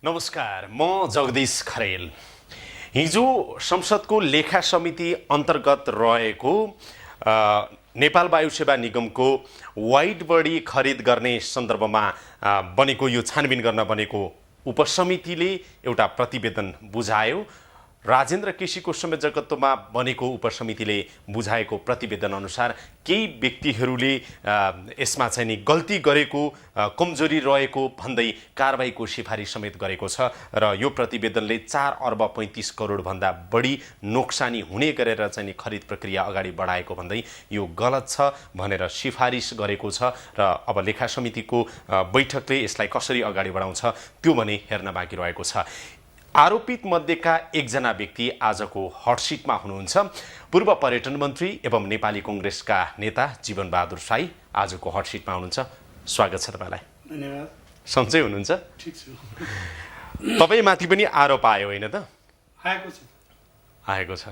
नमस्कार, म जगदीश खरेल। हिजो संसदको लेखा समिति अन्तर्गत रहेको नेपाल वायु सेवा निगमको वाइड बडी खरिद गर्ने सन्दर्भमा बनेको यो छानबिन गर्न बनेको उपसमितिले एउटा प्रतिवेदन बुझायो। राजेन्द्र केसीको संयोजकत्वमा बनेको उपसमितिले बुझाएको प्रतिवेदन अनुसार केही व्यक्तिहरूले यसमा चाहिँ नि गल्ती गरेको, कमजोरी रहेको भन्दै कारबाहीको सिफारिस समेत गरेको छ र यो प्रतिवेदनले 4 अर्ब 35 करोड भन्दा बढी नोक्सानी हुने गरेर चाहिँ नि खरिद प्रक्रिया अगाडि बढाएको भन्दै यो गलत छ भनेर सिफारिस गरेको छ र अब लेखा समितिको बैठकले यसलाई कसरी अगाडि बढाउँछ त्यो भने हेर्न बाँकी रहेको छ। आरोपित मध्येका एकजना व्यक्ति आजको हटसिटमा हुनुहुन्छ। पूर्व पर्यटन मन्त्री एवं नेपाली कांग्रेसका नेता जीवन बहादुर साई आजको हटसिटमा हुनुहुन्छ। स्वागत छ तपाईँलाई। धन्यवाद। सन्चै हुनुहुन्छ? ठीक छु। तपाईमाथि पनि आरोप आयो होइन त? आएको छ।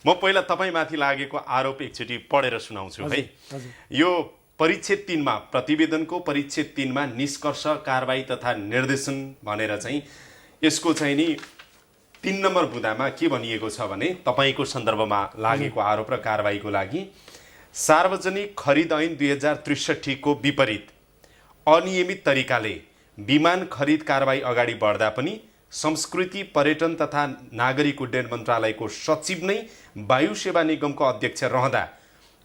म पहिला तपाईमाथि लागेको आरोप एकचोटि पढेर सुनाउँछु है। यो परिच्छेद 3 मा प्रतिवेदनको परिच्छेद 3 मा निष्कर्ष कारबाही तथा निर्देशन भनेर चाहिँ यसको चाहिँ नि 3 नम्बर बुँदामा के भनिएको छ भने तपाईको सन्दर्भमा लागेको आरोप र कारबाहीको लागि सार्वजनिक खरिद ऐन 2063 को विपरीत अनियमित तरिकाले विमान खरिद कारबाही अगाडि बढ्दा पनि संस्कृति पर्यटन तथा नागरिक उड्डयन मन्त्रालयको सचिव नै वायु सेवा निगमको अध्यक्ष रहँदा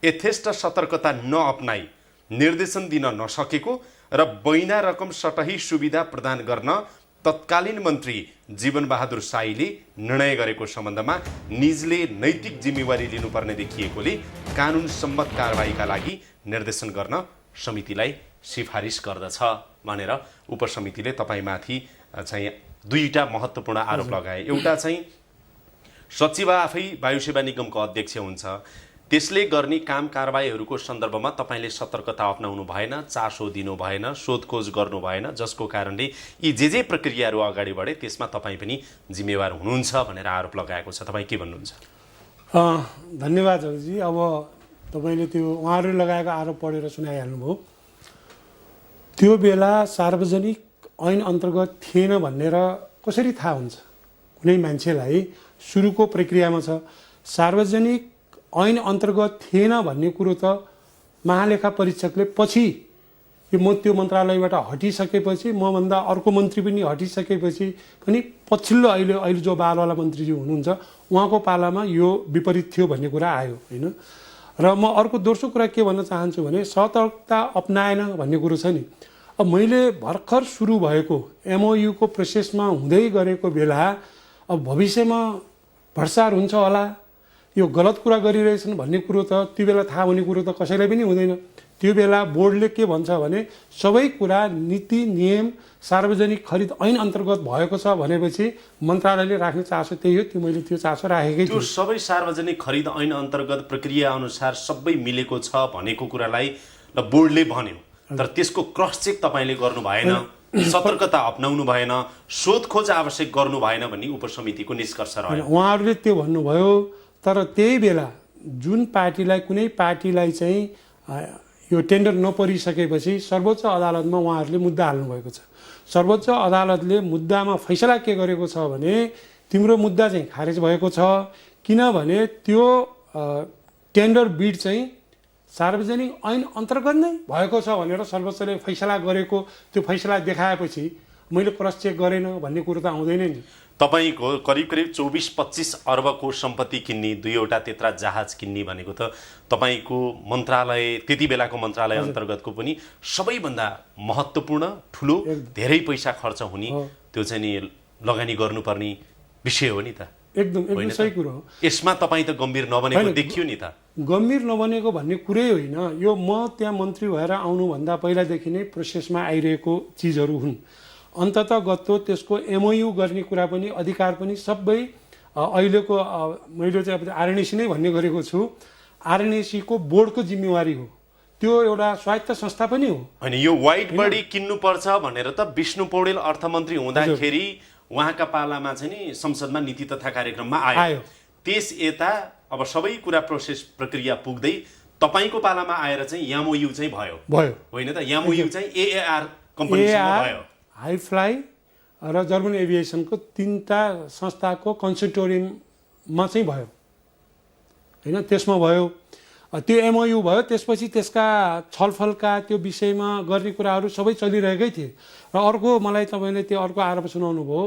यथेष्ट सतर्कता नअपनाई निर्देशन दिन नसकेको र बैना रकम सटही सुविधा प्रदान गर्न तत्कालीन मन्त्री जीवन बहादुर साईले निर्णय गरेको सम्बन्धमा निजले नैतिक जिम्मेवारी लिनुपर्ने देखिएकोले कानुन सम्मत कारबाहीका लागि निर्देशन गर्न समितिलाई सिफारिस गर्दछ भनेर उपसमितिले तपाईमाथि चाहिँ दुईटा महत्त्वपूर्ण आरोप लगाए। एउटा चाहिँ सचिव आफै वायु सेवा निगमको अध्यक्ष हुन्छ, त्यसले गर्ने काम कारबाहीहरूको सन्दर्भमा तपाईले सतर्कता अपनाउनु भएन, चासो दिनु भएन, सोधखोज गर्नु भएन, जसको कारणले यी जे प्रक्रियाहरू अगाडि बढे त्यसमा तपाईँ पनि जिम्मेवार हुनुहुन्छ भनेर आरोप लगाएको छ। तपाईँ के भन्नुहुन्छ? धन्यवाद हजुरजी। अब तपाईले त्यो उहाँहरूले लगाएको आरोप पढेर सुनाइहाल्नुभयो। त्यो बेला सार्वजनिक ऐन अन्तर्गत थिएन भनेर कसरी थाहा हुन्छ? कुनै मान्छेलाई सुरुको प्रक्रियामा छ सार्वजनिक ऐन अन्तर्गत थिएन भन्ने कुरो त महालेखा परीक्षकले पछि म त्यो मन्त्रालयबाट हटिसकेपछि, मभन्दा अर्को मन्त्री पनि हटिसकेपछि पनि पछिल्लो अहिले जो बालवाला मन्त्रीजी हुनुहुन्छ उहाँको पालामा यो विपरीत थियो भन्ने कुरा आयो होइन। र म अर्को दोस्रो कुरा के भन्न चाहन्छु भने सतर्कता अपनाएन भन्ने कुरो छ नि। अब मैले भर्खर सुरु भएको MOU को प्रोसेसमा हुँदै गरेको बेला अब भविष्यमा भ्रष्टाचार हुन्छ होला, यो गलत कुरा गरिरहेछन् भन्ने कुरो त त्यो बेला थाहा हुने कुरो त कसैलाई पनि हुँदैन। त्यो बेला बोर्डले के भन्छ भने सबै कुरा नीति नियम सार्वजनिक खरिद ऐन अन्तर्गत भएको छ भनेपछि मन्त्रालयले राख्ने चासो त्यही हो। त्यो मैले त्यो चासो राखेकै छु। त्यो सबै सार्वजनिक खरिद ऐन अन्तर्गत प्रक्रिया अनुसार सबै मिलेको छ भनेको कुरालाई बोर्डले भन्यो, तर त्यसको क्रस चेक तपाईले गर्नु भएन, सतर्कता अपनाउनु भएन, सोधखोज आवश्यक गर्नु भएन भन्ने उपसमितिको निष्कर्ष रह्यो। उहाँहरूले त्यो भन्नुभयो, तर त्यही बेला जुन पार्टीलाई कुनै पार्टीलाई चाहिँ यो टेन्डर नपरिसकेपछि सर्वोच्च अदालतमा उहाँहरूले मुद्दा हाल्नुभएको छ। सर्वोच्च अदालतले मुद्दामा फैसला के गरेको छ भने तिम्रो मुद्दा चाहिँ खारेज भएको छ, किनभने त्यो टेन्डर बिड चाहिँ सार्वजनिक ऐन अन्तर्गत नै भएको छ भनेर सर्वोच्चले फैसला गरेको त्यो फैसला देखाएपछि मैले क्रस चेक गरेन भन्ने कुरो त आउँदैन नि। तपाईको करिब 24-25 अर्बको सम्पत्ति किन्ने, 2वटा तेत्रा जहाज किन्ने भनेको त तपाईको मन्त्रालय त्यति बेलाको मन्त्रालय अन्तर्गतको पनि सबैभन्दा महत्त्वपूर्ण ठुलो धेरै पैसा खर्च हुने त्यो चाहिँ नि लगानी गर्नुपर्ने विषय हो नि त। एकदम सही कुरो हो। यसमा तपाईँ त गम्भीर नबनेको देखियो नि त। गम्भीर नबनेको भन्ने कुरै होइन। यो म त्यहाँ मन्त्री भएर आउनुभन्दा पहिलादेखि नै प्रोसेसमा आइरहेको चिजहरू हुन्। अन्ततगत त्यसको MOU गर्ने कुरा पनि अधिकार पनि सबै अहिलेको मैले चाहिँ अब RNC नै भन्ने गरेको छु। RNC को बोर्डको जिम्मेवारी हो, त्यो एउटा स्वायत्त संस्था पनि हो। होइन, यो वाइड बडी किन्नुपर्छ भनेर त विष्णु पौडेल अर्थमन्त्री हुँदाखेरि उहाँका पालामा चाहिँ नि संसदमा नीति तथा कार्यक्रममा आयो। त्यस यता अब सबै कुरा प्रोसेस प्रक्रिया पुग्दै तपाईको पालामा आएर चाहिँ MOU चाहिँ भयो होइन त? MOU चाहिँ AAR कम्पनीसँग भयो। हाई फ्लाई र जर्मन एभिएसनको 3टा संस्थाको कन्सर्टोरियममा चाहिँ भयो होइन। त्यसमा भयो त्यो एमओयू भयो, त्यसपछि त्यसका छलफलका त्यो विषयमा गर्ने कुराहरू सबै चलिरहेकै थिए। र अर्को मलाई तपाईँले त्यो अर्को आरोप सुनाउनु भयो।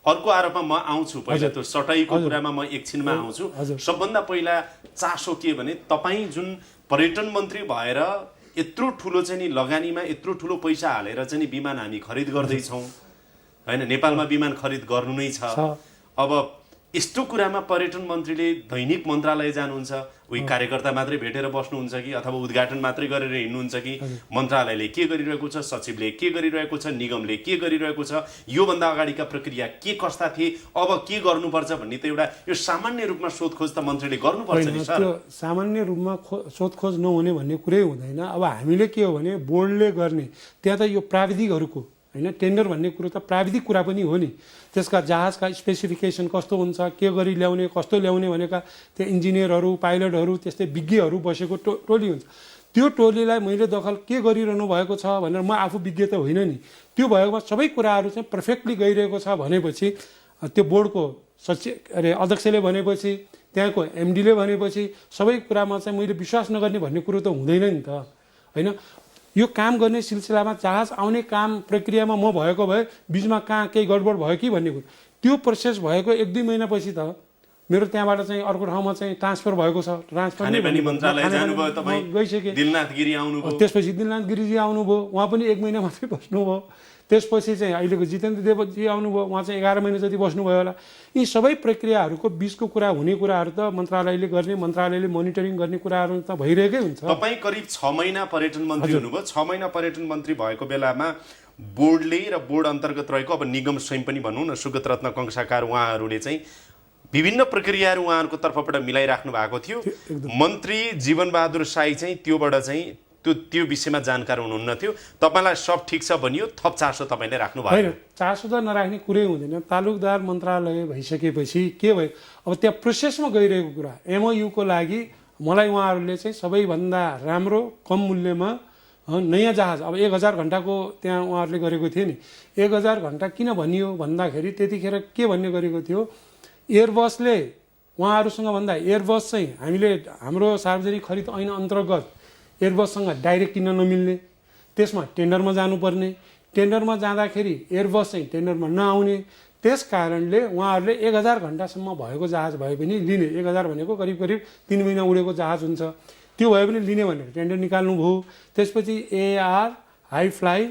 अर्को आरोपमा म आउँछु, पहिला त्यो सटाइको कुरामा म एकछिनमा आउँछु। सबभन्दा पहिला चासो के भने तपाईँ जुन पर्यटन मन्त्री भएर यत्रो ठुलो चाहिँ नि लगानीमा यत्रो ठुलो पैसा हालेर चाहिँ नि विमान हामी खरिद गर्दैछौँ होइन, नेपालमा विमान खरिद गर्नु नै छ। अब यस्तो कुरामा पर्यटन मन्त्रीले दैनिक मन्त्रालय जानुहुन्छ, उही कार्यकर्ता मात्रै भेटेर बस्नुहुन्छ कि अथवा उद्घाटन मात्रै गरेर हिँड्नुहुन्छ कि मन्त्रालयले के गरिरहेको छ, सचिवले के गरिरहेको छ, निगमले के गरिरहेको छ, योभन्दा अगाडिका प्रक्रिया के कस्ता थिए, अब के गर्नुपर्छ भन्ने त एउटा यो सामान्य रूपमा सोधखोज त मन्त्रीले गर्नुपर्छ नि सर। त्यो सामान्य रूपमा सोधखोज नहुने भन्ने कुरै हुँदैन। अब हामीले के हो भने बोर्डले गर्ने त्यहाँ त यो प्राविधिकहरूको होइन, टेन्डर भन्ने कुरो त प्राविधिक कुरा पनि हो नि। त्यसका जहाजका स्पेसिफिकेसन कस्तो हुन्छ, के गरी ल्याउने, कस्तो ल्याउने भनेका त्यो इन्जिनियरहरू, पाइलटहरू, त्यस्तै विज्ञहरू बसेको टोली हुन्छ। त्यो टोलीलाई मैले दखल के गरिरहनु भएको छ भनेर म आफू विज्ञ त होइन नि, त्यो भएकोमा सबै कुराहरू चाहिँ पर्फेक्टली गइरहेको छ भनेपछि त्यो बोर्डको अध्यक्षले भनेपछि, त्यहाँको एमडीले भनेपछि सबै कुरामा चाहिँ मैले विश्वास नगर्ने भन्ने कुरो त हुँदैन नि त होइन। यो काम गर्ने सिलसिलामा जहाज आउने काम प्रक्रियामा म भएको भए बिचमा कहाँ केही गडबड भयो कि भन्ने कुरो, त्यो प्रोसेस भएको 1-2 महिनापछि त मेरो त्यहाँबाट चाहिँ अर्को ठाउँमा चाहिँ ट्रान्सफर भएको छ। ट्रान्सफर गइसकेँ, त्यसपछि दिलनाथ गिरीजी आउनुभयो, उहाँ पनि 1 महिना मात्रै बस्नुभयो। त्यसपछि चाहिँ अहिलेको जितेन्द्र देवजी आउनुभयो, उहाँ चाहिँ 11 महिना जति बस्नुभयो होला। यी सबै प्रक्रियाहरूको बिचको कुरा हुने कुराहरू त मन्त्रालयले गर्ने, मन्त्रालयले मोनिटरिङ गर्ने कुराहरू त भइरहेकै हुन्छ। तपाईँ करिब 6 महिना पर्यटन मन्त्री हुनुभयो। 6 महिना पर्यटन मन्त्री भएको बेलामा बोर्डले र बोर्ड अन्तर्गत रहेको अब निगम स्वयं पनि भनौँ न, सुगत रत्न कंसाकार उहाँहरूले चाहिँ विभिन्न प्रक्रियाहरू उहाँहरूको तर्फबाट मिलाइराख्नु भएको थियो। मन्त्री जीवनबहादुर साई चाहिँ त्योबाट चाहिँ त्यो विषयमा जानकार हुनुहुन्न थियो। तपाईँलाई सब ठिक छ भनियो, थप चासो तपाईँले राख्नु भएको होइन। चासो त नराख्ने कुरै हुँदैन। तालुकदार मन्त्रालय भइसकेपछि के भयो, अब त्यहाँ प्रोसेसमा गइरहेको कुरा एमओयूको लागि मलाई उहाँहरूले चाहिँ सबैभन्दा राम्रो कम मूल्यमा नयाँ जहाज, अब 1000 घन्टाको त्यहाँ उहाँहरूले गरेको थियो नि। 1000 घन्टा किन भनियो भन्दाखेरि त्यतिखेर के भन्ने गरेको थियो, एयरबसले उहाँहरूसँग भन्दा एयरबस चाहिँ हामीले हाम्रो सार्वजनिक खरिद ऐन अन्तर्गत एयरबससँग डाइरेक्ट किन्न नमिल्ने, त्यसमा टेन्डरमा जानुपर्ने, टेन्डरमा जाँदाखेरि एयरबस चाहिँ टेन्डरमा नआउने। त्यस कारणले उहाँहरूले 1000 घन्टासम्म भएको जहाज भए पनि लिने, 1000 भनेको करिब 3 महिना उडेको जहाज हुन्छ, त्यो भए पनि लिने भनेर टेन्डर निकाल्नुभयो। त्यसपछि एआर, हाई फ्लाइ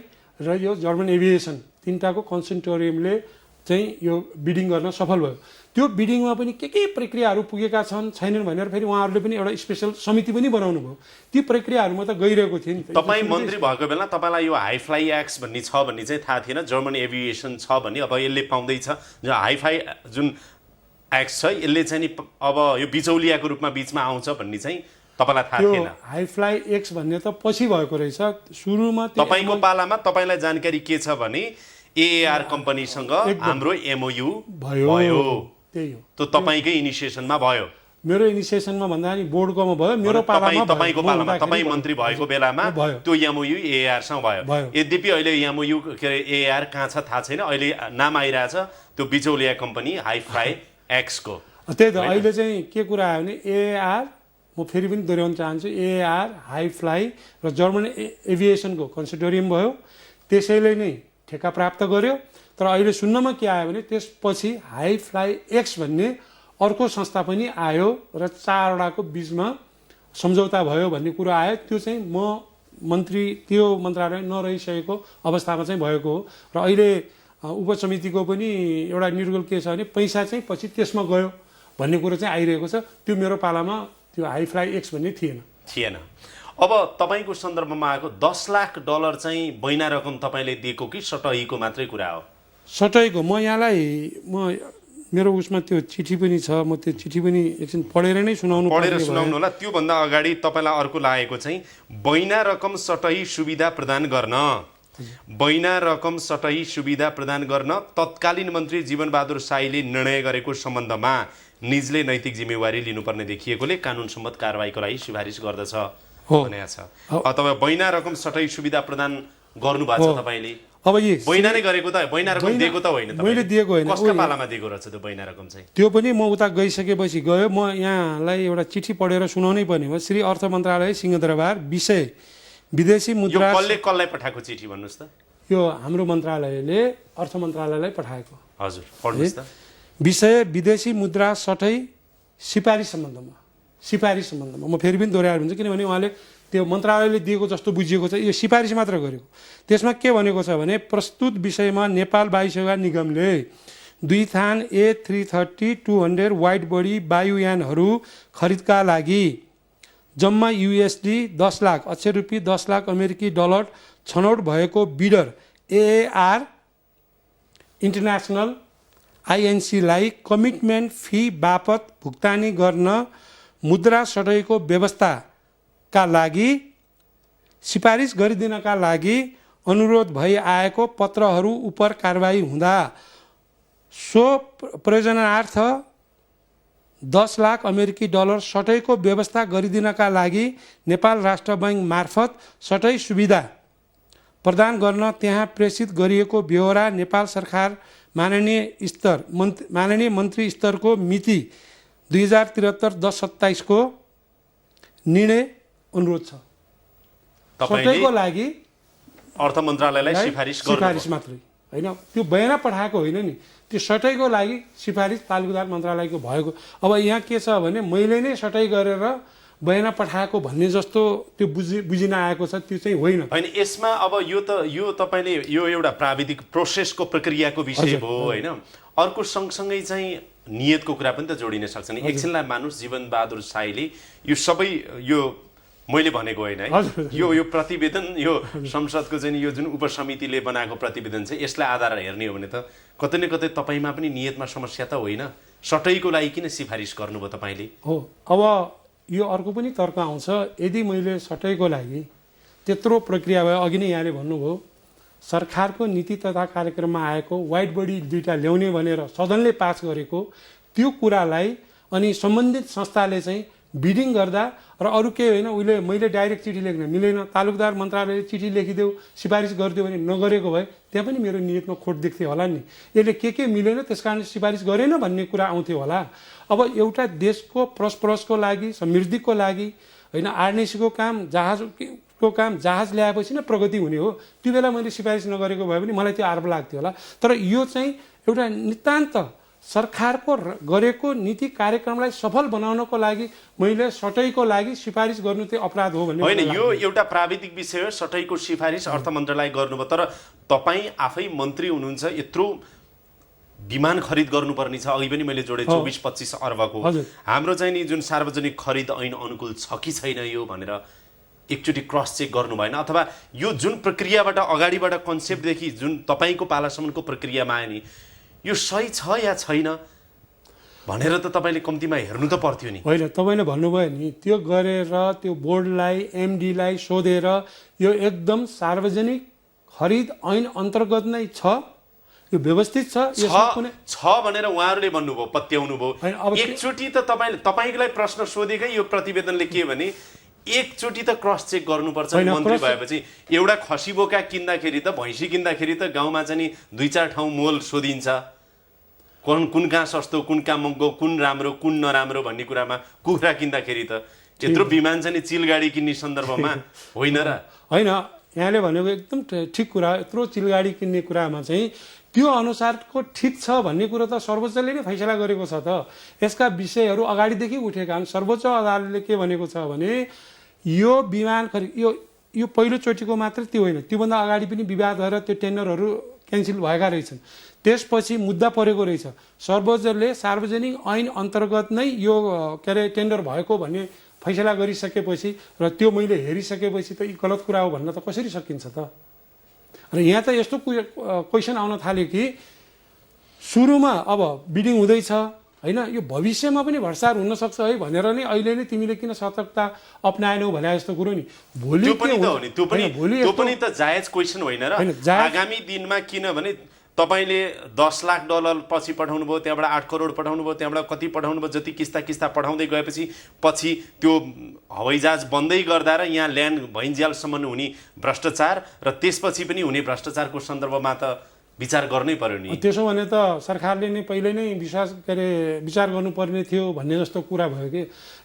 र यो जर्मन एभिएसन 3टाको कन्सर्टोरियमले चाहिँ यो बिडिङ गर्न सफल भयो। त्यो बिडिङमा पनि के प्रक्रियाहरू पुगेका छन् छैनन् भनेर फेरि उहाँहरूले पनि एउटा स्पेसल समिति पनि बनाउनु भयो। ती प्रक्रियाहरूमा त गइरहेको थियो नि। तपाईँ मन्त्री भएको बेला तपाईँलाई यो हाई फ्लाइ एक्स भन्ने छ भन्ने चाहिँ थाहा थिएन, जर्मन एभिएसन छ भन्ने, अब यसले पाउँदैछ जो हाई फ्लाइ जुन एक्स छ यसले चाहिँ नि अब यो बिचौलियाको रूपमा बिचमा आउँछ भन्ने चाहिँ तपाईँलाई थाहा थिएन। हाई फ्लाइ एक्स भन्ने त पछि भएको रहेछ। सुरुमा तपाईँको पालामा तपाईँलाई जानकारी के छ भने एआर कम्पनीसँग हाम्रो एमओयू भयो, त्यही हो। त्यो तपाईँकै इनिसिएसनमा भयो। मेरो इनिसिएसनमा भन्दा नि बोर्डकोमा भयो, मेरो पालामा, तपाईँको पालामा, तपाईँ मन्त्री भएको बेलामा त्यो एमओयू एआरसँग भयो। यद्यपि अहिले एमओयू के अरे एआर कहाँ छ थाहा छैन, अहिले नाम आइरहेछ त्यो बिचौलिया कम्पनी हाई फ्लाइ एक्सको। त्यही त अहिले चाहिँ के कुरा आयो भने एआर, म फेरि पनि दोहोऱ्याउन चाहन्छु, एआर, हाई फ्लाइ र जर्मन एभिएसनको कन्सर्टोरियम भयो, त्यसैले नै ठेक्का प्राप्त गर्यो। तर अहिले सुन्नमा के आयो भने त्यसपछि हाई फ्लाइ एक्स भन्ने अर्को संस्था पनि आयो र 4वटाको बिचमा सम्झौता भयो भन्ने कुरो आयो। त्यो चाहिँ म मन्त्री त्यो मन्त्रालय नरहिसकेको अवस्थामा चाहिँ भएको हो। र अहिले उपसमितिको पनि एउटा निर्गुल के छ भने पैसा चाहिँ पछि त्यसमा गयो भन्ने कुरो चाहिँ आइरहेको छ। त्यो मेरो पालामा त्यो हाई फ्लाइ एक्स भन्ने थिएन। अब तपाईँको सन्दर्भमा आएको $10 लाख चाहिँ बैना रकम तपाईँले दिएको कि सटहीको मात्रै कुरा हो? सटहीको। म यहाँलाई मेरो उसमा त्यो चिठी पनि छ, म त्यो चिठी पनि एकछिन पढेर सुनाउनु होला। त्योभन्दा अगाडि तपाईँलाई अर्को लागेको चाहिँ बैना रकम सटही सुविधा प्रदान गर्न, बैना रकम सटही सुविधा प्रदान गर्न तत्कालीन मन्त्री जीवनबहादुर साईले निर्णय गरेको सम्बन्धमा निजले नैतिक जिम्मेवारी लिनुपर्ने देखिएकोले कानुन सम्मत कारबाहीको लागि सिफारिस गर्दछ भनेको छ। तपाईँ बैना रकम सटही सुविधा प्रदान गर्नु भएको छ तपाईँले? अब यी बैना नै गरेको त बैना रकम दिएको त होइन मैले दिएको होइन। कसका पालामा दिएको रहेछ त्यो बैना रकम चाहिँ? त्यो पनि म उता गइसकेपछि गयो, म यहाँलाई एउटा चिठी पढेर सुनाउनै पर्ने भयो। श्री अर्थ मन्त्रालय सिंहदरबार, विषय विदेशी यो मुद्रा। कसलाई पठाएको चिठी भन्नुहोस् त? यो हाम्रो मन्त्रालयले अर्थ मन्त्रालयलाई पठाएको। हजुर पढ्नुहोस् त। विषय विदेशी मुद्रा सटै सिफारिस सम्बन्धमा म फेरि पनि दोहोऱ्याएर हुन्छ, किनभने उहाँले त्यो मन्त्रालयले दिएको जस्तो बुझिएको छ, यो सिफारिस मात्र गरेको। त्यसमा के भनेको छ भने प्रस्तुत विषयमा नेपाल वायुसेवा निगमले 2 थान A330-200 वाइड बडी वायुयानहरू खरिदका लागि जम्मा USD 10 लाख अक्षर रुपियाँ 10 लाख अमेरिकी डलर छनौट भएको बिडर AAR इन्टरनेसनल INC-लाई कमिटमेन्ट फी बापत भुक्तानी गर्न मुद्रा सटैको व्यवस्थाका लागि सिफारिस गरिदिनका लागि अनुरोध भई आएको पत्रहरू उप कारबाही हुँदा सो प्रयोजनार्थ 10 लाख अमेरिकी डलर सटैको व्यवस्था गरिदिनका लागि नेपाल राष्ट्र बैङ्क मार्फत सटै सुविधा प्रदान गर्न त्यहाँ प्रेषित गरिएको ब्यौरा नेपाल सरकार माननीय मन्त्री स्तरको मिति 2073-10-27 को निर्णय अनुरोध छ। सटैको लागि अर्थ मन्त्रालयलाई सिफारिस मात्रै होइन, त्यो बयान पठाएको होइन नि, त्यो सटैको लागि सिफारिस तालुकदार मन्त्रालयको भएको। अब यहाँ के छ भने मैले नै सटै गरेर बयान पठाएको भन्ने जस्तो त्यो बुझिन आएको छ, त्यो चाहिँ होइन। यसमा अब यो तपाईँले यो एउटा प्राविधिक प्रोसेसको प्रक्रियाको विषय भयो होइन। अर्को सँगसँगै चाहिँ नियतको कुरा पनि त जोडिन सक्छ नि। एकछिनलाई मानुस जीवनबहादुर साईले यो सबै यो मैले भनेको होइन है, यो प्रतिवेदन यो संसदको चाहिँ यो जुन उपसमितिले बनाएको प्रतिवेदन चाहिँ यसलाई आधार हेर्ने हो भने त कतै न कतै तपाईँमा पनि नियतमा समस्या त होइन? सटैको लागि किन सिफारिस गर्नुभयो तपाईँले? हो, अब यो अर्को पनि तर्क आउँछ, यदि मैले सटैको लागि त्यत्रो प्रक्रिया भयो, अघि नै यहाँले भन्नुभयो सरकारको नीति तथा कार्यक्रममा आएको वाइड बडी 2टा ल्याउने भनेर सदनले पास गरेको त्यो कुरालाई अनि सम्बन्धित संस्थाले चाहिँ बिडिङ गर्दा र अरू केही होइन, उसले मैले डाइरेक्ट चिठी लेख्न मिलेन, तालुकदार मन्त्रालयले चिठी लेखिदेऊ सिफारिस गरिदियो भने नगरेको भए त्यहाँ पनि मेरो नियतमा खोट देख्थ्यो होला नि। यसले के मिलेन त्यस कारण सिफारिस गरेन भन्ने कुरा आउँथ्यो होला। अब एउटा देशको परस्परसको लागि समृद्धिको लागि होइन, आरएनएसीको काम जहाज ल्याएपछि नै प्रगति हुने हो, त्यो बेला मैले सिफारिस नगरेको भए पनि मलाई त्यो आरोप लाग्थ्यो होला। तर यो चाहिँ एउटा नितान्त सरकारको गरेको नीति कार्यक्रमलाई सफल बनाउनको लागि मैले सटैको लागि सिफारिस गर्नु चाहिँ अपराध हो भन्ने होइन। यो एउटा प्राविधिक विषय हो, सटैको सिफारिस अर्थ मन्त्रालय गर्नुभयो, तर तपाईँ आफै मन्त्री हुनुहुन्छ, यत्रो विमान खरिद गर्नुपर्ने छ। अघि पनि मैले जोडे 24-25 अर्बको हाम्रो चाहिँ नि जुन सार्वजनिक खरिद ऐन अनुकूल छ कि छैन यो भनेर एकचोटि क्रस चेक गर्नु भएन? अथवा यो जुन प्रक्रियाबाट अगाडिबाट कन्सेप्टदेखि जुन तपाईँको पालासम्मको प्रक्रियामा आयो नि, यो सही छ या छैन भनेर त तपाईँले कम्तीमा हेर्नु त पर्थ्यो नि? होइन, तपाईँले भन्नुभयो नि त्यो गरेर त्यो बोर्डलाई एमडीलाई सोधेर यो एकदम सार्वजनिक खरिद ऐन अन्तर्गत नै छ, यो व्यवस्थित छ भनेर उहाँहरूले भन्नुभयो, पत्याउनु भयो। एकचोटि त तपाईँलाई प्रश्न सोधेकै यो प्रतिवेदनले के भने एकचोटि त क्रस चेक गर्नुपर्छ मन्त्री भएपछि। एउटा खसी बोका किन्दाखेरि त भैँसी किन्दाखेरि त गाउँमा चाहिँ 2-4 ठाउँ मोल सोधिन्छ, कुन कहाँ सस्तो कुन कहाँ महँगो कुन राम्रो कुन नराम्रो भन्ने कुरामा। कुखुरा किन्दाखेरि त त्यत्रो विमान चाहिँ चिलगाडी किन्ने सन्दर्भमा होइन र? होइन, यहाँले भनेको एकदम ठिक कुरा। यत्रो चिलगाडी किन्ने कुरामा चाहिँ त्यो अनुसारको ठिक छ भन्ने कुरो त सर्वोच्चले नै फैसला गरेको छ त। यसका विषयहरू अगाडिदेखि उठेका हुन्। सर्वोच्च अदालतले के भनेको छ भने यो विमान खरिद यो पहिलोचोटिको मात्र त्यो होइन, त्योभन्दा अगाडि पनि विवाद भएर त्यो टेन्डरहरू क्यान्सल भएका रहेछन्। त्यसपछि मुद्दा परेको रहेछ, सर्वोच्चले सार्वजनिक ऐन अन्तर्गत नै यो टेन्डर भएको भन्ने फैसला गरिसकेपछि र त्यो मैले हेरिसकेपछि त यी गलत कुरा हो भन्न त कसरी सकिन्छ त? र यहाँ त यस्तो क्वेसन आउन थाल्यो कि सुरुमा अब बिडिङ हुँदैछ होइन, यो भविष्यमा पनि भ्रष्टाचार हुन सक्छ है भनेर नै अहिले नै तिमीले किन सतर्कता अपनाएनौ भने जस्तो कुरो नि। भोलि त्यो पनि त हो नि, त्यो पनि त जायज क्वेसन होइन र? आगामी दिनमा किनभने तपाईँले 10 लाख डलर पछि पठाउनु भयो, त्यहाँबाट 8 करोड पठाउनु भयो, त्यहाँबाट कति पठाउनु भयो, जति किस्ता पठाउँदै गएपछि पछि त्यो हवाईजहाज बन्दै गर्दा र यहाँ ल्यान्ड भइन्जेलसम्म हुने भ्रष्टाचार र त्यसपछि पनि हुने भ्रष्टाचारको सन्दर्भमा त विचार गर्नै पर्यो नि। त्यसो भने त सरकारले नै पहिले नै विचार गर्नुपर्ने थियो भन्ने जस्तो कुरा भयो कि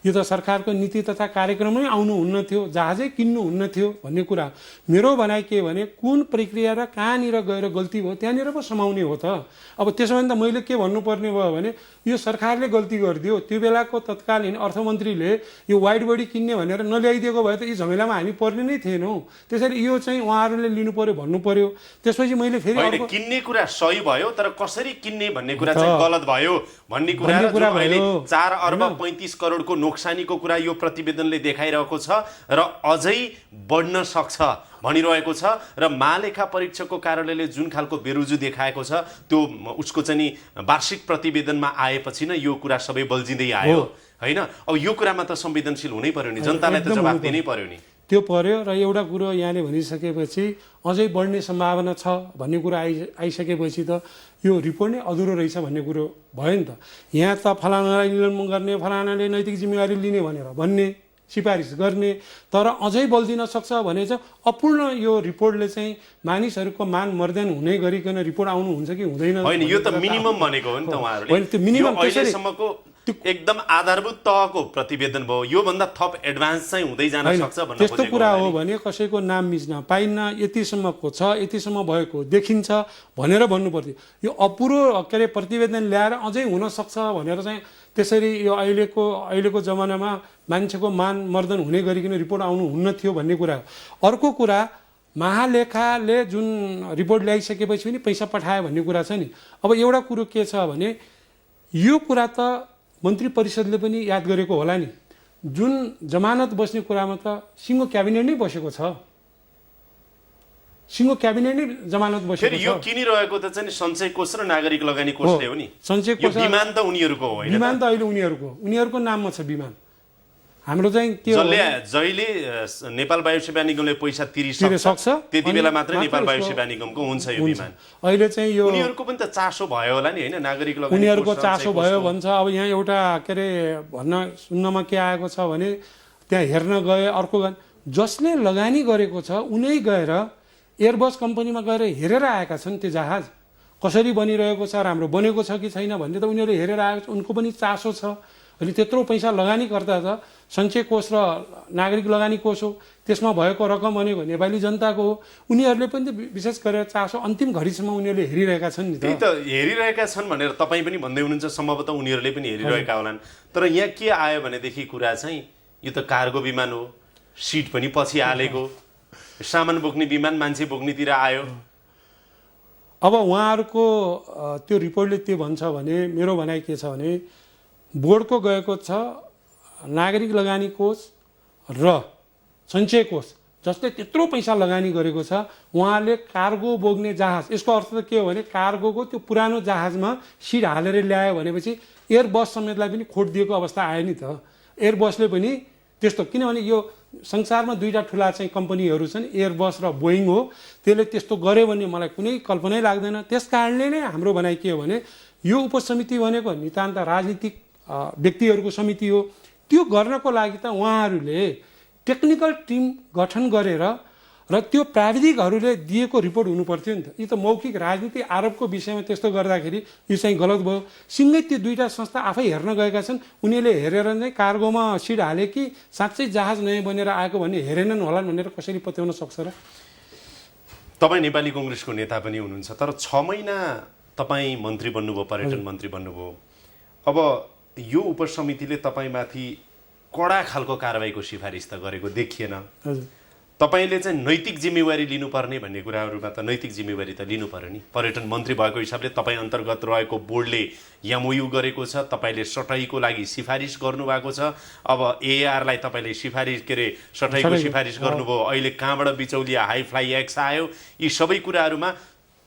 यो त सरकारको नीति तथा कार्यक्रममै आउनुहुन्न थियो, जहाजै किन्नुहुन्न थियो भन्ने कुरा। मेरो भनाइ के भने कुन प्रक्रिया र कहाँनिर गएर गल्ती भयो त्यहाँनिर पो समाउने हो त। अब त्यसो भने त मैले के भन्नुपर्ने भयो भने यो सरकारले गल्ती गरिदियो, त्यो बेलाको तत्कालीन अर्थमन्त्रीले यो वाइड बडी किन्ने भनेर नल्याइदिएको भए त यी झमेलामा हामी पर्ने नै थिएनौँ। त्यसरी यो चाहिँ उहाँहरूले लिनु पर्यो भन्नु पर्यो। त्यसपछि मैले फेरि किन्ने कुरा सही भयो, तर कसरी किन्ने भन्ने कुरा चाहिँ गलत भयो भन्ने कुरा अहिले 4 अर्ब 35 करोडको नोक्सानीको कुरा यो प्रतिवेदनले देखाइरहेको छ र अझै बढ्न सक्छ भनिरहेको छ। र महालेखा परीक्षकको कार्यालयले जुन खालको बेरुजु देखाएको छ त्यो उसको चाहिँ वार्षिक प्रतिवेदनमा आएपछि नै यो कुरा सबै बल्झिँदै आयो होइन। अब यो कुरामा त संवेदनशील हुनै पर्यो नि, जनतालाई त जवाफ दिनै पर्यो नि। त्यो पर्यो। र एउटा कुरो यहाँले भनिसकेपछि अझै बढ्ने सम्भावना छ भन्ने कुरा आइसकेपछि त यो रिपोर्ट नै अधुरो रहेछ भन्ने कुरो भयो नि त। यहाँ त फलानालाई निलम्बन गर्ने, फलानाले नैतिक जिम्मेवारी लिने भन्ने सिफारिस गर्ने, तर अझै बल्दिन सक्छ भने चाहिँ अपूर्ण यो रिपोर्टले चाहिँ मानिसहरूको मान मर्दन हुने गरिकन रिपोर्ट आउनु हुन्छ कि हुँदैन होइन। यो त मिनिमम भनेको हो नि त उहाँहरूले। त्यो मिनिमम अहिलेसम्मको एकदम आधारभूत तहको प्रतिवेदन भयो, योभन्दा थप एडभान्स चाहिँ हुँदै जान सक्छ भन्ने त्यस्तो कुरा हो भने कसैको नाम मिच्न पाइन्न, यतिसम्मको छ, यतिसम्म भएको देखिन्छ भनेर भन्नु पर्थ्यो। यो अपुरो प्रतिवेदन ल्याएर अझै हुन सक्छ भनेर चाहिँ त्यसरी यो अहिलेको जमानामा मान्छेको मान मर्दन हुने गरिकन रिपोर्ट आउनु हुन्न थियो भन्ने कुरा हो। अर्को कुरा महालेखाले जुन रिपोर्ट ल्याइसकेपछि पनि पैसा पठायो भन्ने कुरा छ नि। अब एउटा कुरो के छ भने यो कुरा त मन्त्री परिषदले पनि याद गरेको होला नि, जुन जमानत बस्ने कुरामा त सिङ्गो क्याबिनेट नै बसेको छ, सिङ्गो क्याबिनेट नै जमानत बसेको छ। यो किनिरहेको त चाहिँ सञ्चय कोष र नागरिक लगानी कोषले हो नि। सञ्चय कोष विमान त उनीहरूको हो, विमान त अहिले उनीहरूको नाममा छ विमान। हाम्रो चाहिँ के हो जहिले नेपाल वायु सेवा निगमले पैसा तिरिसक्छ त्यति बेला मात्रै नेपाल वायु सेवा निगमको हुन्छ यो विमान। अहिले चाहिँ यो उनीहरूको पनि त चासो भयो होला नि होइन, नागरिक लगानी उनीहरूको चासो भयो भन्छ। अब यहाँ एउटा सुन्नमा के आएको छ भने त्यहाँ हेर्न गए अर्को जसले लगानी गरेको छ उनै गएर एयरबस कम्पनीमा गएर हेरेर आएका छन् त्यो जहाज कसरी बनिरहेको छ, राम्रो बनेको छ कि छैन भन्ने त उनीहरूले हेरेर आएको छ। उनको पनि चासो छ। अनि त्यत्रो पैसा लगानी गर्दा त सञ्चय कोष र नागरिक लगानी कोष हो, त्यसमा भएको रकम भनेको नेपाली जनताको हो। उनीहरूले पनि त विशेष गरेर चासो अन्तिम घडीसम्म उनीहरूले हेरिरहेका छन् नि। त्यही त हेरिरहेका छन् भनेर तपाईँ पनि भन्दै हुनुहुन्छ, सम्भवतः उनीहरूले पनि हेरिरहेका होलान्। तर यहाँ के आयो भनेदेखि कुरा चाहिँ यो त कार्गो विमान हो, सिट पनि पछि हालेको, सामान बोक्ने विमान मान्छे बोक्नेतिर आयो। अब उहाँहरूको त्यो रिपोर्टले के भन्छ भने मेरो भनाइ के छ भने बोर्डको गएको छ नागरिक लगानी कोष र सञ्चय कोष जसले त्यत्रो पैसा लगानी गरेको छ, उहाँले कार्गो बोक्ने जहाज, यसको अर्थ त के हो भने कार्गोको त्यो पुरानो जहाजमा सिट हालेर ल्यायो भनेपछि एयरबस समेतलाई पनि खोट दिएको अवस्था आयो नि त। एयरबसले पनि त्यस्तो, किनभने यो संसारमा दुईवटा ठुला चाहिँ कम्पनीहरू छन्, एयरबस र बोइङ हो। त्यसले त्यस्तो गर्यो भने मलाई कुनै कल्पनै लाग्दैन। त्यस कारणले नै हाम्रो भनाइ के हो भने यो उपसमिति भनेको नितान्त राजनीतिक व्यक्तिहरूको समिति हो। त्यो गर्नको लागि त उहाँहरूले टेक्निकल टिम गठन गरेर र त्यो प्राविधिकहरूले दिएको रिपोर्ट हुनुपर्थ्यो नि त। यो त मौखिक राजनीति आरोपको विषयमा त्यस्तो गर्दाखेरि यो चाहिँ गलत भयो। सिँगै त्यो दुईवटा संस्था आफै हेर्न गएका छन्, उनीहरूले हेरेर नै कार्गोमा सिट हाले कि साँच्चै जहाज नयाँ बनेर आएको भन्ने हेरेनन् होला भनेर कसरी पत्याउन सक्छ र? तपाईँ नेपाली कङ्ग्रेसको नेता पनि हुनुहुन्छ, तर 6 महिना तपाईँ मन्त्री बन्नुभयो, पर्यटन मन्त्री बन्नुभयो। अब यो उपसमितिले तपाईँमाथि कडा खालको कारबाहीको सिफारिस त गरेको देखिएन। तपाईँले चाहिँ नैतिक जिम्मेवारी लिनुपर्ने भन्ने कुराहरूमा त नैतिक जिम्मेवारी त लिनु पर्यो नि। पर्यटन मन्त्री भएको हिसाबले तपाईँ अन्तर्गत रहेको बोर्डले एमओयू गरेको छ, तपाईँले सटाइको लागि सिफारिस गर्नुभएको छ। अब एआरलाई तपाईँले सटाइको सिफारिस गर्नुभयो, अहिले कहाँबाट बिचौलिया हाई फ्लाइ एक्स आयो, यी सबै कुराहरूमा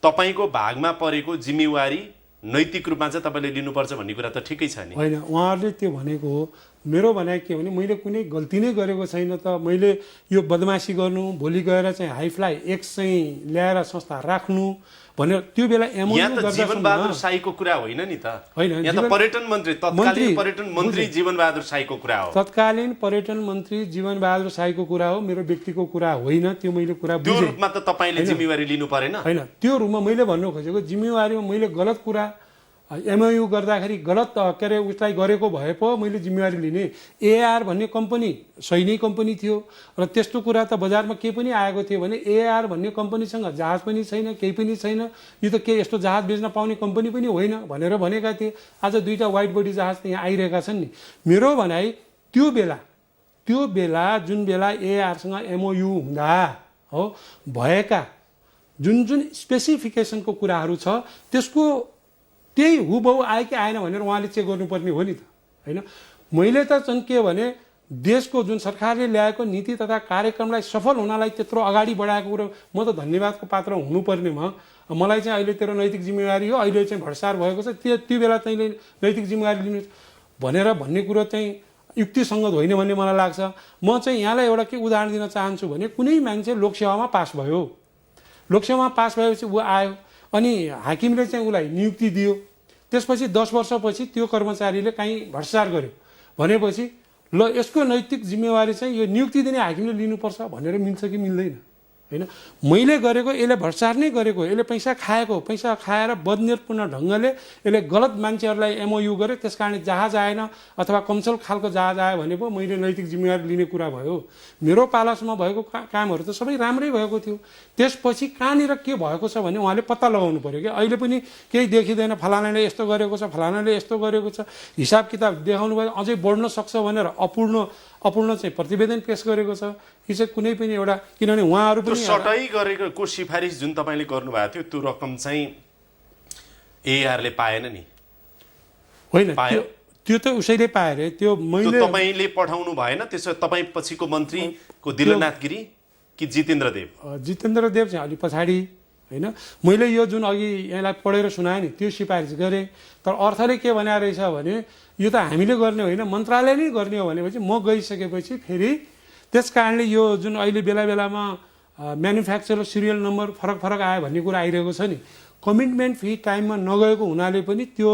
तपाईँको भागमा परेको जिम्मेवारी नैतिक रूपमा चाहिँ तपाईँले लिनुपर्छ भन्ने कुरा त ठिकै छ नि। होइन, उहाँहरूले त्यो भनेको हो। मेरो भनाइ के भने मैले कुनै गल्ती नै गरेको छैन त। मैले यो बदमासी गर्नु, भोलि गएर चाहिँ हाई फ्लाइ एक्स चाहिँ ल्याएर संस्था राख्नु भनेर त्यो बेला यहाँ एमओयू त गर्दा जीवनबहादुर साईको कुरा होइन नि त। होइन, यहाँ त पर्यटन मन्त्री, तत्कालीन पर्यटन मन्त्री जीवनबहादुर साईको कुरा हो। तत्कालीन पर्यटन मन्त्री जीवनबहादुर साईको कुरा हो, मेरो व्यक्तिको कुरा होइन। त्यो मैले कुरा त्यो बुझेँ। रूपमा त तपाईँले जिम्मेवारी लिनु परेन? होइन, त्यो रूपमा मैले भन्नु खोजेको जिम्मेवारीमा मैले गलत कुरा एमओयू गर्दाखेरि गलत के अरे उसलाई गरेको भए पो मैले जिम्मेवारी लिने। एआर भन्ने कम्पनी सही नै कम्पनी थियो र त्यस्तो कुरा त बजारमा केही पनि आएको थियो भने एआर भन्ने कम्पनीसँग जहाज पनि छैन, केही पनि छैन, यो त के यस्तो जहाज बेच्न पाउने कम्पनी पनि होइन भनेर भनेका थिए। आज दुईटा वाइट बडी जहाज त यहाँ आइरहेका छन् नि। मेरो भनाइ त्यो बेला जुन बेला एआरसँग एमओयू हुँदा हो भएका जुन स्पेसिफिकेसनको कुराहरू छ त्यसको त्यही हुबहु आयो कि आएन भनेर उहाँले चेक गर्नुपर्ने हो नि त, होइन? मैले त चाहिँ के भने देशको जुन सरकारले ल्याएको नीति तथा कार्यक्रमलाई सफल हुनलाई त्यत्रो अगाडि बढाएको कुरो म त धन्यवादको पात्र हुनुपर्नेमा मलाई चाहिँ अहिले तेरो नैतिक जिम्मेवारी हो, अहिले चाहिँ भ्रष्टाचार भएको छ, त्यो बेला तैँले नैतिक जिम्मेवारी लिनु भनेर भन्ने कुरो चाहिँ युक्तिसङ्गत होइन भन्ने मलाई लाग्छ। म चाहिँ यहाँलाई एउटा के उदाहरण दिन चाहन्छु भने कुनै मान्छे लोकसेवामा पास भयो, लोकसेवामा पास भएपछि ऊ आयो अनि हाकिमले चाहिँ उसलाई नियुक्ति दियो। त्यसपछि 10 वर्षपछि त्यो कर्मचारीले काहीँ भ्रष्टाचार गर्यो भनेपछि ल यसको नैतिक जिम्मेवारी चाहिँ यो नियुक्ति दिने हाकिमले लिनुपर्छ भनेर मिल्छ कि मिल्दैन, होइन? मैले गरेको यसले भ्रष्टाचार नै गरेको, यसले पैसा खाएर बदनियतपूर्ण ढङ्गले यसले गलत मान्छेहरूलाई एमओयू गर्यो, त्यस कारणले जहाज आएन अथवा कमसल खालको जहाज आयो भने पो मैले नैतिक जिम्मेवारी लिने कुरा भयो। मेरो पालासम्म भएको कामहरू त सबै राम्रै भएको थियो। त्यसपछि कहाँनिर के भएको छ भने उहाँले पत्ता लगाउनु पर्यो कि अहिले पनि केही देखिँदैन, फलानाले यस्तो गरेको छ, फलानाले यस्तो गरेको छ, हिसाब किताब देखाउनु भयो अझै बढ्न सक्छ भनेर अपूर्ण चाहिँ प्रतिवेदन पेश गरेको छ कि चाहिँ कुनै पनि एउटा, किनभने उहाँहरू पनि सटाइ गरेको सिफारिस जुन तपाईँले गर्नुभएको थियो त्यो रकम चाहिँ एआरले पाएन नि? होइन, त्यो त उसैले पाए रे। त्यो मैले तपाईँले पठाउनु भएन? त्यसो तपाईँ पछिको मन्त्रीको दिलनाथ गिरी कि जितेन्द्र देव? जितेन्द्र देव चाहिँ अलि पछाडि, होइन? मैले यो जुन अघि यहाँलाई पढेर सुनाएँ नि त्यो सिफारिस गरेँ, तर अर्थले के भने रहेछ भने यो त हामीले गर्ने होइन, मन्त्रालय नै गर्ने हो भनेपछि म गइसकेपछि फेरि त्यस कारणले यो जुन अहिले बेला बेलामा म्यानुफ्याक्चर सिरियल नम्बर फरक आयो भन्ने कुरा आइरहेको छ नि, कमिटमेन्ट फी टाइममा नगएको हुनाले पनि त्यो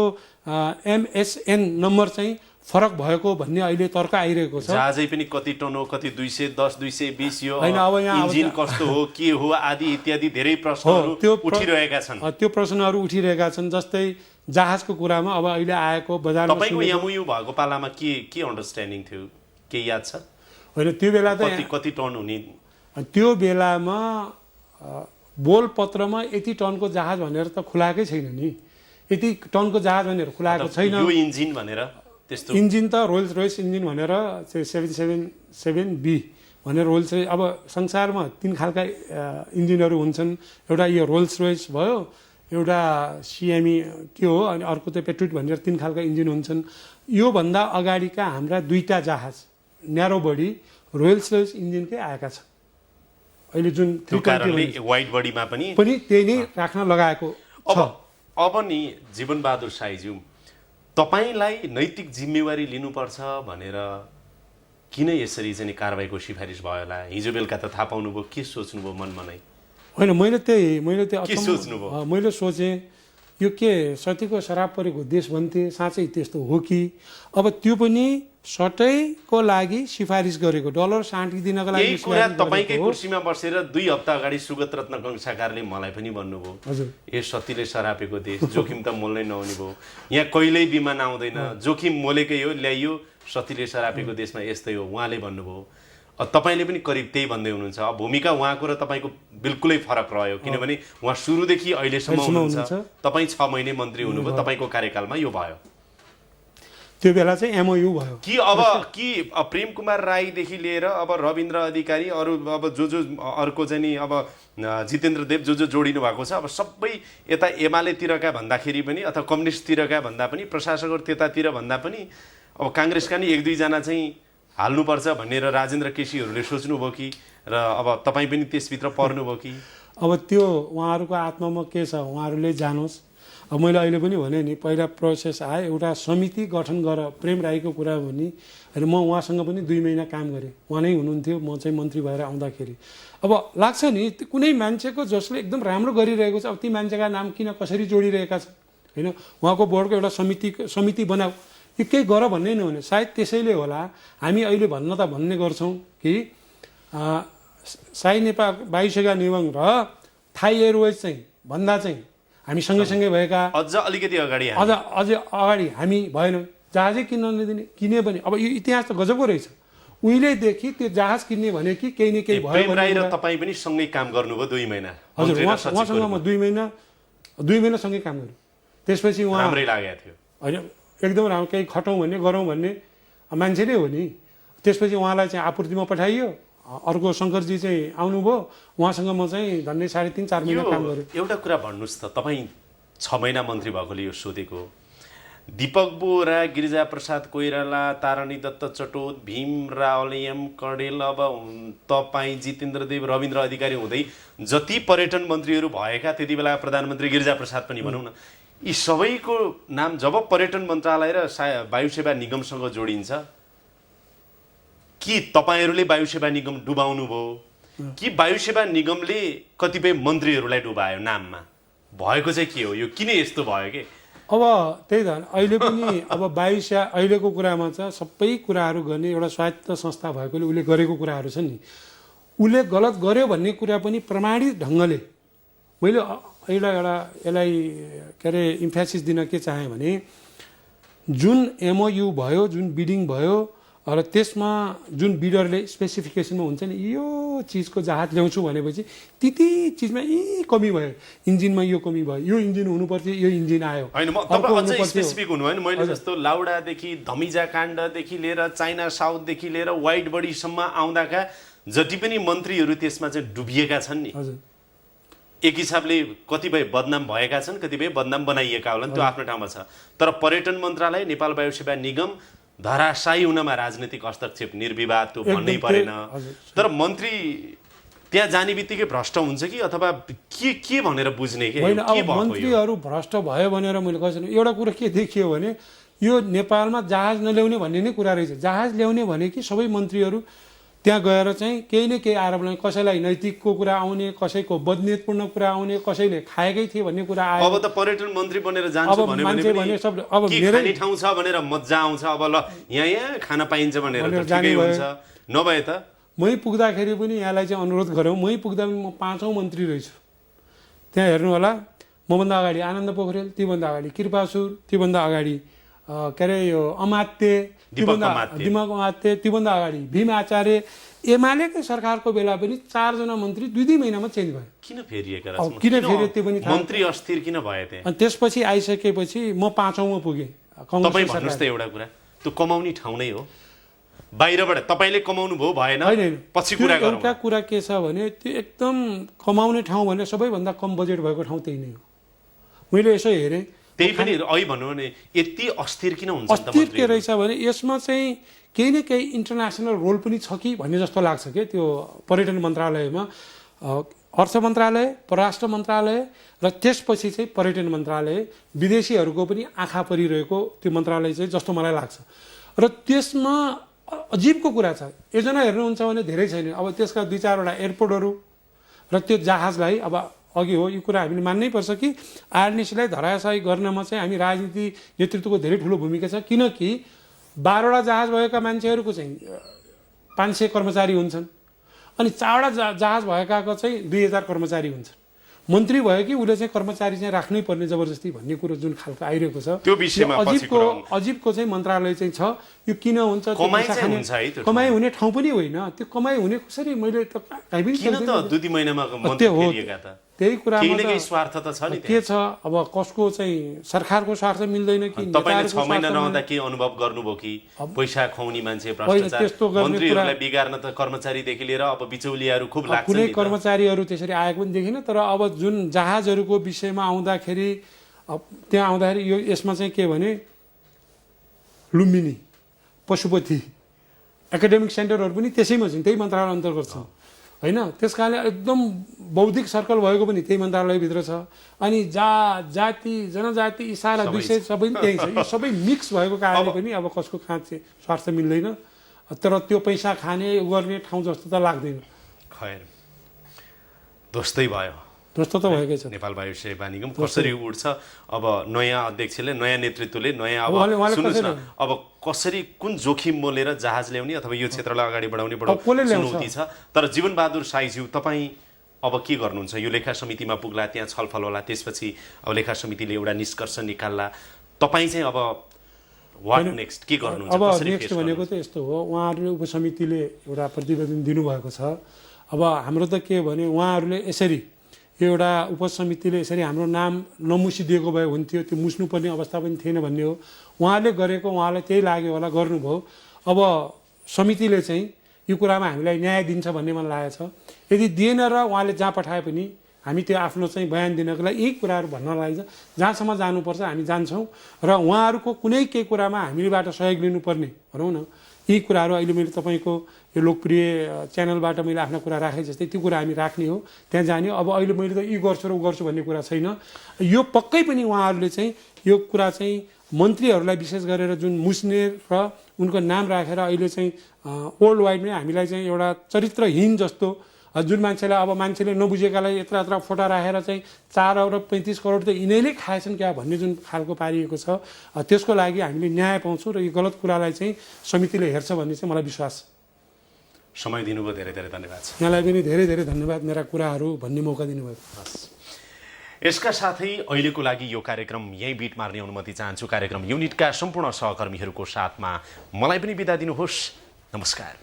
एमएसएन नम्बर चाहिँ फरक भएको भन्ने अहिले तर्क आइरहेको छ। जहाजै पनि कति टन हो, कति 210 220 हो, होइन अब यहाँ इन्जिन कस्तो हो, के हो आदि इत्यादि धेरै प्रश्नहरू उठिरहेका छन्। त्यो प्रश्नहरू उठिरहेका छन्। जस्तै जहाजको कुरामा अब अहिले आएको बजारमा तपाईको एमओयू भएको पालामा के अन्डरस्ट्यान्डिङ थियो, के याद छ? होइन, त्यो बेला त कति टन हुने? त्यो बेलामा बोलपत्रमा यति टनको जहाज भनेर त खुलाएकै छैन नि, यति टनको जहाज भनेर खुलाएको छैन। यो इन्जिन भनेर त्यस्तो इन्जिन त रोल्स रोयस इन्जिन भनेर 777B भनेर रोल्स रोयस, अब संसारमा 3 खालका इन्जिनहरू हुन्छन्, एउटा यो रोल्स रोयस भयो, एउटा सिएमई के हो, अनि अर्को त पेट्रोट भनेर 3 खालका इन्जिन हुन्छन्। योभन्दा अगाडिका हाम्रा 2टा जहाज न्यारो बडी रोयल्स रोयस इन्जिनकै आएका छन्। अहिले जुन 320 वाइड बडीमा पनि त्यही नै राख्न लगाएको छ। अब नि जीवनबहादुर साईज्यू, तपाईलाई नैतिक जिम्मेवारी लिनुपर्छ भनेर किन यसरी चाहिँ कारबाहीको सिफारिस भयो होला? हिजो बेलुका त थाहा पाउनुभयो, के सोच्नुभयो मनमा नै? होइन, मैले के सोच्नुभयो? मैले सोचेँ यो के सतीको शराब परेको देश भन्थे, साँच्चै त्यस्तो हो कि? अब त्यो पनि सटैको लागि सिफारिस गरेको, डलर साटिदिनको लागि यही कुरा तपाईँकै कुर्सीमा बसेर 2 हप्ता अगाडि सुगत रत्न गङ्साकारले मलाई पनि भन्नुभयो, हजुर ए सतीले सरापेको देश, जोखिम त मोल्नै नहुने भयो, यहाँ कहिल्यै विमान आउँदैन, जोखिम मोलेकै हो, ल्याइयो, सतीले सरापेको देशमा यस्तै हो उहाँले भन्नुभयो। तपाईँले पनि करिब त्यही भन्दै हुनुहुन्छ। अब भूमिका उहाँको र तपाईँको बिल्कुलै फरक रह्यो, किनभने उहाँ सुरुदेखि अहिलेसम्म हुनुहुन्छ, तपाईँ 6 महिने मन्त्री हुनुभयो, तपाईँको कार्यकालमा यो भयो। त्यो बेला चाहिँ एमओयू भयो कि अब प्रेम कुमार राईदेखि लिएर अब रविन्द्र अधिकारी अरू अब जो अर्को चाहिँ नि अब जितेन्द्र देव जो जोडिनु भएको छ, अब सबै यता एमालेतिरका भन्दाखेरि पनि अथवा कम्युनिस्टतिरका भन्दा पनि प्रशासकहरू त्यतातिर भन्दा पनि अब काङ्ग्रेसका नि 1-2 जना चाहिँ हाल्नुपर्छ भनेर राजेन्द्र केसीहरूले सोच्नुभयो कि, र अब तपाईँ पनि त्यसभित्र पर्नुभयो कि? अब त्यो उहाँहरूको आत्मामा के छ उहाँहरूले जानोस्। अब मैले अहिले पनि भने नि पहिला प्रोसेस आयो, एउटा समिति गठन गर, प्रेम राईको कुरा हो नि होइन, म उहाँसँग पनि 2 महिना काम गरेँ, उहाँ नै हुनुहुन्थ्यो, म चाहिँ मन्त्री भएर आउँदाखेरि। अब लाग्छ नि कुनै मान्छेको जसले एकदम राम्रो गरिरहेको छ, अब ती मान्छेका नाम किन कसरी जोडिरहेका छन् होइन, उहाँको बोर्डको एउटा समिति बनाऊ, यो केही गर भन्ने नहुने। सायद त्यसैले होला हामी अहिले भन्ने गर्छौँ कि साई नेपाल वायुसेवा निगम र थाई एयरवेज चाहिँ भन्दा चाहिँ हामी सँगै भएका, अझ अलिकति अगाडि अझ अगाडि हामी भएनौँ। जहाजै किन्न नदिने, किने पनि अब यो इतिहास त गजबको रहेछ। उहिलेदेखि त्यो जहाज किन्ने भने कि केही न केही भयो भने तपाईँ पनि सँगै काम गर्नुभयो 2 महिना। हजुर, उहाँसँग म 2 महिना सँगै काम गरेँ। त्यसपछि उहाँ राम्रै लागेको थियो होइन, एकदम राम्रो, केही खटौँ भन्ने गरौँ भन्ने मान्छे नै हो नि। त्यसपछि उहाँलाई चाहिँ आपूर्तिमा पठाइयो, अर्को शङ्करजी चाहिँ आउनुभयो, उहाँसँग म चाहिँ झन्डै 3.5-4 महिना काम गरेँ। एउटा कुरा भन्नुहोस् त, तपाईँ 6 महिना मन्त्री भएकोले यो सोधेको, दीपक बोहरा, गिरिजाप्रसाद कोइराला, तारानी दत्त चटोत, भीम रावल, एम कडेल, अब तपाईँ, जितेन्द्र देव, रविन्द्र अधिकारी हुँदै जति पर्यटन मन्त्रीहरू भएका, त्यति बेला प्रधानमन्त्री गिरिजाप्रसाद पनि भनौँ न, यी सबैको नाम जब पर्यटन मन्त्रालय र वायुसेवा निगमसँग जोडिन्छ, कि तपाईँहरूले वायुसेवा निगम डुबाउनु भयो कि वायुसेवा निगमले कतिपय मन्त्रीहरूलाई डुबायो नाममा, भएको चाहिँ के हो, यो किन यस्तो भयो कि? अब त्यही त अहिले पनि अब अहिलेको कुरामा चाहिँ सबै कुराहरू गर्ने एउटा स्वायत्त संस्था भएकोले उसले गरेको कुराहरू छन् नि, उसले गलत गर्यो भन्ने कुरा पनि प्रमाणित ढङ्गले मैले एउटा यसलाई के अरे इम्फेसिस दिन के चाहेँ भने, जुन एमओयू भयो, जुन बिडिङ भयो र त्यसमा जुन बिडरले स्पेसिफिकेसनमा हुन्छ नि यो चिजको जहाज ल्याउँछु भनेपछि त्यति चिजमा कमी भयो, इन्जिनमा यो कमी भयो, यो इन्जिन हुनुपर्छ, यो इन्जिन आयो होइन। म तपाईँ अझै स्पेसिफिक हुनु होइन, मैले जस्तो लाउडादेखि धमिजा काण्डदेखि लिएर चाइना साउथदेखि लिएर वाइड बडीसम्म आउँदाका जति पनि मन्त्रीहरू त्यसमा चाहिँ डुबिएका छन् नि, एक हिसाबले कतिपय बदनाम भएका छन्, कतिपय बदनाम बनाइएका होलान्, त्यो आफ्नो ठाउँमा छ। तर पर्यटन मन्त्रालय, नेपाल वायुसेवा निगम धराशायी हुनमा राजनीतिक हस्तक्षेप निर्विवाद त्यो भन्नै परेन। तर मन्त्री त्यहाँ जाने बित्तिकै भ्रष्ट हुन्छ कि अथवा के भनेर बुझ्ने कि होइन? अब मन्त्रीहरू भ्रष्ट भयो भनेर मैले कसैले एउटा कुरा के देखियो भने, यो नेपालमा जहाज नल्याउने भन्ने नै कुरा रहेछ। जहाज ल्याउने भने कि सबै मन्त्रीहरू त्यहाँ गएर चाहिँ केही न केही आरोप लगाउने, कसैलाई नैतिकको कुरा आउने, कसैको बदनीयतपूर्ण कुरा आउने, कसैले खाएकै थिए भन्ने कुरा आयो। अब त पर्यटन मन्त्री बनेर जान्छु भने सब अब मेरै ठाउँ छ भनेर मजा आउँछ, अब ल यहाँ खान पाइन्छ भनेर ठिकै हुन्छ, नभए त मै पुग्दाखेरि पनि यहाँलाई चाहिँ अनुरोध गरौँ, मै पुग्दा पनि म 5औं मन्त्री रहेछु। त्यहाँ हेर्नु होला, मभन्दा अगाडि आनन्द पोखरेल, त्योभन्दा अगाडि कृपासुर, त्योभन्दा अगाडि के अरे यो अमात्य, दिपक अमात्य, त्योभन्दा अगाडि भीम आचार्य। एमालेकै सरकारको बेला पनि 4 जना मन्त्री 2 महिनामा चेन्ज भयो। किन फेरिएका किन फेरि त्यो पनि मन्त्री अस्थिर किन भए त्यहाँ? अनि त्यसपछि आइसकेपछि म 5औँमा पुगेँ। तपाईँ भन्नुहोस् त एउटा कुरा, त्यो कमाउने ठाउँ नै हो, बाहिरबाट तपाईँले कमाउनु भयो भएन, पछि कुरा गरौँ। एउटा कुरा के छ भने त्यो एकदम कमाउने ठाउँ भने सबैभन्दा कम बजेट भएको ठाउँ त्यही नै हो। मैले यसो हेरेँ, त्यही पनि अहिले भन्नु भने यति अस्थिर किन हुन्छ? अस्थिर के रहेछ भने यसमा चाहिँ केही न केही इन्टरनेसनल रोल पनि छ कि भन्ने जस्तो लाग्छ कि त्यो पर्यटन मन्त्रालयमा। अर्थ मन्त्रालय, परराष्ट्र मन्त्रालय र त्यसपछि चाहिँ पर्यटन मन्त्रालय, विदेशीहरूको पनि आँखा परिरहेको त्यो मन्त्रालय चाहिँ जस्तो मलाई लाग्छ। र त्यसमा अजीबको कुरा छ, योजना हेर्नुहुन्छ भने धेरै छैन। अब त्यसका 2-4वटा एयरपोर्टहरू र त्यो जहाजलाई अब अघि हो यो कुरा हामीले मान्नै पर्छ कि आरएनएसीलाई धराशायी गर्नमा चाहिँ हामी राजनीति नेतृत्वको धेरै ठुलो भूमिका छ। किनकि 12वटा जहाज भएका मान्छेहरूको चाहिँ 500 कर्मचारी हुन्छन्, अनि 4वटा जहाज भएकाको चाहिँ 2000 कर्मचारी हुन्छन्। मन्त्री भयो कि उसले चाहिँ कर्मचारी चाहिँ राख्नै पर्ने जबरजस्ती भन्ने कुरो जुन खालको आइरहेको छ, त्यो विषयमा अजीबको चाहिँ मन्त्रालय चाहिँ छ। यो किन हुन्छ? कमाइ हुने ठाउँ पनि होइन, त्यो कमाइ हुने कसरी मैले त कहीँ पनि किन त 2 महिनामा मन्त्री फेरिएका त? त्यही कुरामा केही स्वार्थ त छ नि, के छ? अब कसको चाहिँ सरकारको स्वार्थ मिल्दैन कि? तपाईले 6 महिना रहँदा के अनुभव गर्नुभयो कि पैसा खुवाउने मान्छे, भ्रष्टाचार, मन्त्रीहरूलाई बिगार्न त कर्मचारीदेखि लिएर अब बिचौलियाहरू खुब लाग्छ। कुनै कर्मचारीहरू त्यसरी आएको पनि देखिन। तर अब जुन जहाजहरूको विषयमा आउँदाखेरि त्यहाँ आउँदाखेरि यो यसमा चाहिँ के भने लुम्बिनी, पशुपति, एकाडेमिक सेन्टरहरू पनि त्यसैमा छन्, त्यही मन्त्रालय अन्तर्गत छ। होइन। त्यस कारणले एकदम बौद्धिक सर्कल भएको पनि त्यही मन्त्रालयभित्र छ। अनि जाति जनजाति इसारा विषय सबै पनि त्यही छ। यो सबै मिक्स भएको कारणले पनि अब कसको कहाँ चाहिँ स्वार्थ मिल्दैन, तर त्यो पैसा खाने गर्ने ठाउँ जस्तो त लाग्दैन। खैर ध्वस्तै भयो, ध्वस्त त भएकै छ। नेपाल वायु सेवा निगम कसरी उड्छ अब, नयाँ अध्यक्षले नयाँ नेतृत्वले नयाँ अब उहाँले सुन्नुहोस् न, अब कसरी कुन जोखिम मोलेर जहाज ल्याउने अथवा यो क्षेत्रलाई अगाडि बढाउने बडो चुनौती छ। तर जीवनबहादुर साईज्यू तपाईँ अब के गर्नुहुन्छ? यो लेखा समितिमा पुग्ला, त्यहाँ छलफल होला, त्यसपछि अब लेखा समितिले एउटा निष्कर्ष निकाल्ला, तपाईँ चाहिँ अब वाट नेक्स्ट के गर्नुहुन्छ? अब नेक्स्ट भनेको त यस्तो हो, उहाँहरूले उपसमितिले एउटा प्रतिवेदन दिनुभएको छ। अब हाम्रो त के भने उहाँहरूले यसरी एउटा उपसमितिले यसरी हाम्रो नाम नमुसिदिएको भए हुन्थ्यो, त्यो मुस्नुपर्ने अवस्था पनि थिएन भन्ने हो। उहाँले गरेको उहाँलाई त्यही लाग्यो होला, गर्नुभयो। अब समितिले चाहिँ यो कुरामा हामीलाई न्याय दिन्छ भन्ने मलाई लागेको छ। यदि दिएन र उहाँले जहाँ पठाए पनि हामी त्यो आफ्नो चाहिँ बयान दिनको लागि यही कुराहरू भन्न लागि जहाँसम्म जानुपर्छ हामी जान्छौँ र उहाँहरूको कुनै केही कुरामा हामीबाट सहयोग लिनुपर्ने भनौँ न, यी कुराहरू अहिले मैले तपाईँको यो लोकप्रिय च्यानलबाट मैले आफ्ना कुरा राखेँ जस्तै त्यो कुरा हामी राख्ने हो, त्यहाँ जाने। अब अहिले मैले त यी गर्छु र ऊ गर्छु भन्ने कुरा छैन। यो पक्कै पनि उहाँहरूले चाहिँ यो कुरा चाहिँ मन्त्रीहरूलाई विशेष गरेर जुन मुस्ने र उनको नाम राखेर अहिले चाहिँ वर्ल्ड वाइडमै हामीलाई चाहिँ एउटा चरित्रहीन जस्तो, जुन मान्छेलाई अब मान्छेले नबुझेकालाई यत्र यत्र फोटा राखेर चाहिँ 4 अरब 35 करोड त यिनीहरूले खाएछन् क्या भन्ने जुन खालको पारिएको छ, त्यसको लागि हामीले न्याय पाउँछौँ र यो गलत कुरालाई चाहिँ समितिले हेर्छ भन्ने चाहिँ मलाई विश्वास छ। समय दिनुभयो, धेरै धेरै धन्यवाद छ। यहाँलाई पनि धेरै धेरै धन्यवाद मेरा कुराहरू भन्ने मौका दिनुभयो। यसका साथै अहिलेको लागि यो कार्यक्रम यहीँ बिट मार्ने अनुमति चाहन्छु। कार्यक्रम युनिटका सम्पूर्ण सहकर्मीहरूको साथमा मलाई पनि बिदा दिनुहोस्। नमस्कार।